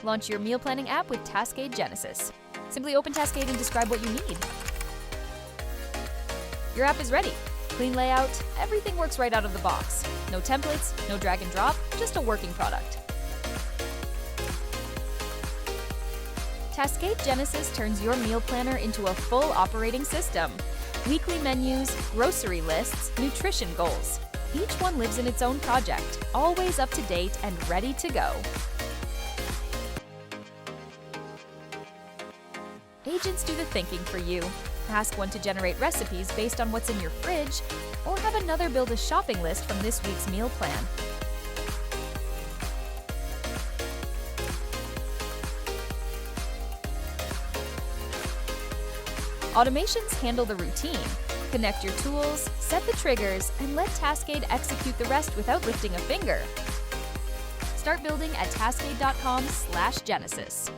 Launch your meal planning app with Taskade Genesis. Simply open Taskade and describe what you need. Your app is ready. Clean layout, everything works right out of the box. No templates, no drag and drop, just a working product. Taskade Genesis turns your meal planner into a full operating system. Weekly menus, grocery lists, nutrition goals. Each one lives in its own project, always up to date and ready to go. Agents do the thinking for you. Ask one to generate recipes based on what's in your fridge, or have another build a shopping list from this week's meal plan. Automations handle the routine. Connect your tools, set the triggers, and let Taskade execute the rest without lifting a finger. Start building at taskade.com/Genesis.